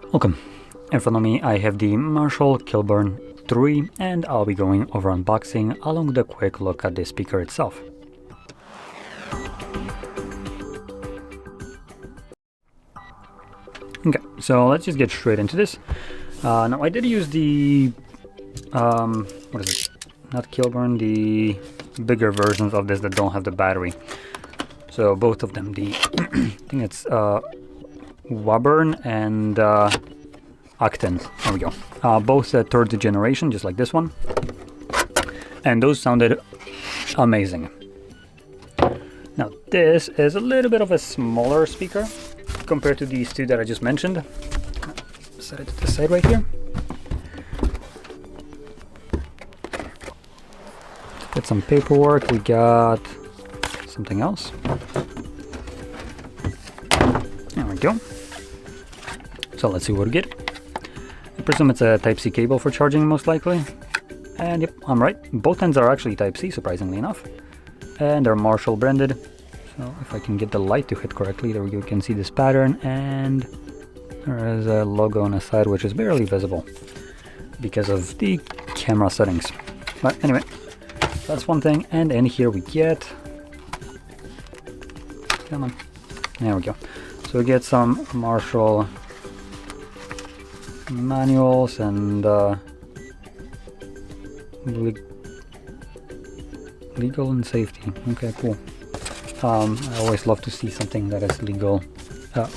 Welcome. In front of me I have the MARSHALL KILBURN III, and I'll be going over unboxing along with a quick look at the speaker itself. Okay, so let's just get straight into this. Now I did use the what is it? Not Kilburn, the bigger versions of this that don't have the battery. So both of them, the I think it's Wabern and Acton. There we go. Both third generation, just like this one, and those sounded amazing. Now this is a little bit of a smaller speaker compared to these two that I just mentioned. Set it to the side right here. Get some paperwork. We got something else. There we go. So let's see what we get. I presume it's a Type-C cable for charging, most likely. And yep, I'm right. Both ends are actually Type-C, surprisingly enough. And they're Marshall branded. So if I can get the light to hit correctly, there we go. You can see this pattern, and there is a logo on the side which is barely visible because of the camera settings. But anyway, that's one thing. And in here we get, come on, there we go. So we get some Marshall manuals and legal and safety. Okay, cool. I always love to see something that is legal,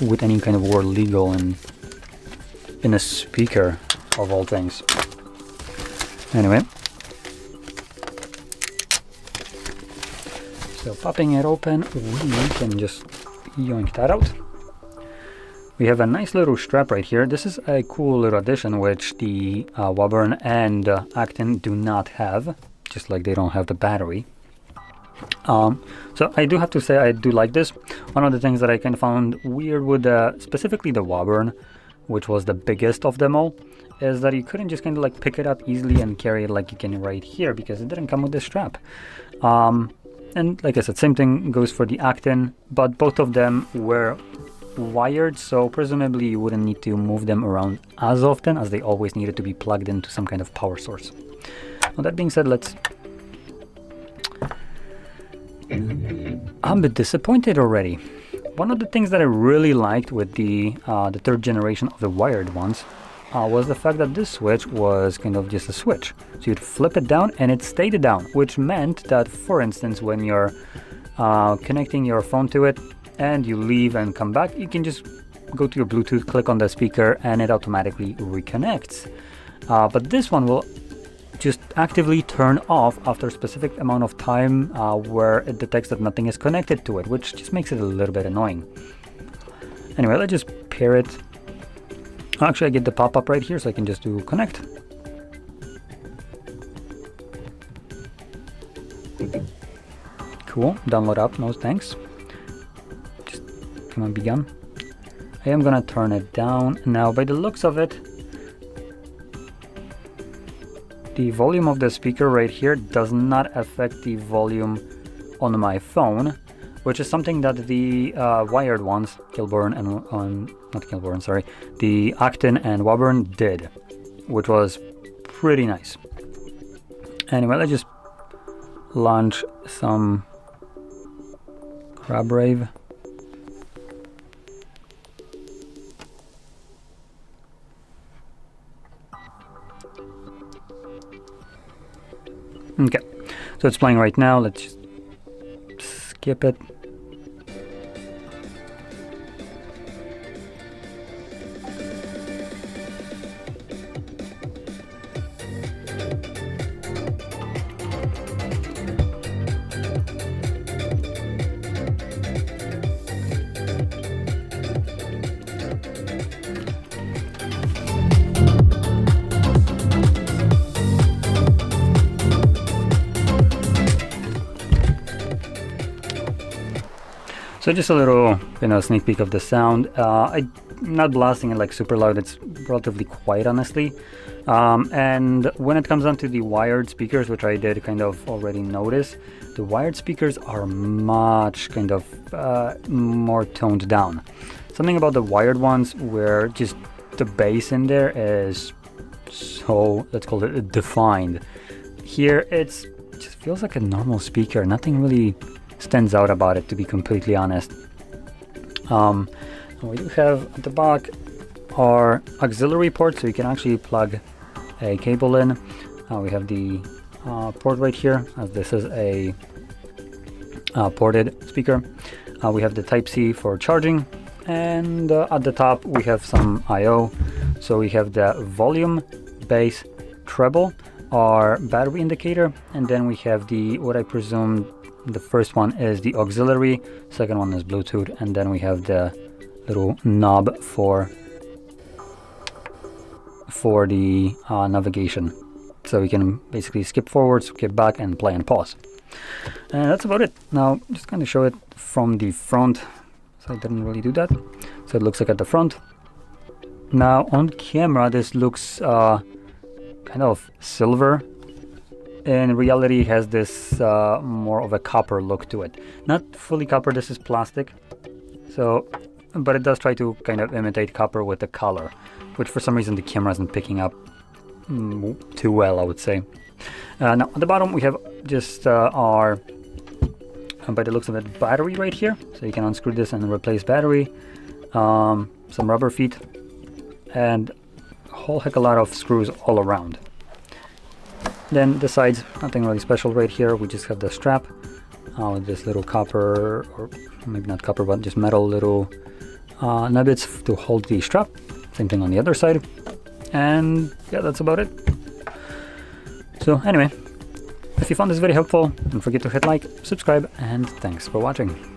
with any kind of word legal in a speaker, of all things. Anyway, so popping it open, we can just yoink that out. We have a nice little strap right here. This is a cool little addition which the Wabern and Acton do not have, just like they don't have the battery. So I do have to say I do like this. One of the things that I kind of found weird with specifically the Wabern, which was the biggest of them all, is that you couldn't just kind of like pick it up easily and carry it like you can right here, because it didn't come with this strap. And like I said, same thing goes for the Acton, but both of them were wired, so presumably you wouldn't need to move them around as often, as they always needed to be plugged into some kind of power source. Well, that being said, let's... I'm a bit disappointed already. One of the things that I really liked with the third generation of the wired ones was the fact that this switch was kind of just a switch. So you'd flip it down and it stayed down, which meant that, for instance, when you're connecting your phone to it and you leave and come back, you can just go to your Bluetooth, click on the speaker, and it automatically reconnects. But this one will just actively turn off after a specific amount of time where it detects that nothing is connected to it, which just makes it a little bit annoying. Anyway, let's just pair it. Actually, I get the pop-up right here, so I can just do connect. Cool. Download app, no thanks. Just come on, begun. I am gonna turn it down. Now, by the looks of it, the volume of the speaker right here does not affect the volume on my phone, which is something that the wired ones, Kilburn and not Kilburn, sorry, the Acton and Wabern did, which was pretty nice. Anyway, let's just launch some Crab Rave. Okay, so it's playing right now. Let's just skip it. So just a little, sneak peek of the sound. I'm not blasting it like super loud. It's relatively quiet, honestly. And when it comes down to the wired speakers, which I did kind of already notice, the wired speakers are much kind of more toned down. Something about the wired ones where just the bass in there is so, let's call it, defined. Here it just feels like a normal speaker. Nothing really stands out about it, to be completely honest. And we do have at the back our auxiliary port, so you can actually plug a cable in. We have the port right here, as this is a ported speaker. We have the Type-C for charging, and at the top we have some I/O. So we have the volume, bass, treble, our battery indicator, and then we have the, what I presume the first one is the auxiliary, second one is Bluetooth, and then we have the little knob for the navigation. So we can basically skip forward, skip back, and play and pause. And that's about it. Now, just kind of show it from the front. So I didn't really do that. So it looks like at the front. Now, on camera, this looks kind of silver. In reality, it has this more of a copper look to it. Not fully copper, this is plastic. So, but it does try to kind of imitate copper with the color, which for some reason the camera isn't picking up too well, I would say. Now, at the bottom, we have just our, by the looks of it, battery right here. So you can unscrew this and replace battery. Some rubber feet, and a whole heck of a lot of screws all around. Then the sides, nothing really special right here. We just have the strap with this little copper, or maybe not copper, but just metal little nubbits to hold the strap. Same thing on the other side. And yeah, that's about it. So anyway, if you found this video helpful, don't forget to hit like, subscribe, and thanks for watching.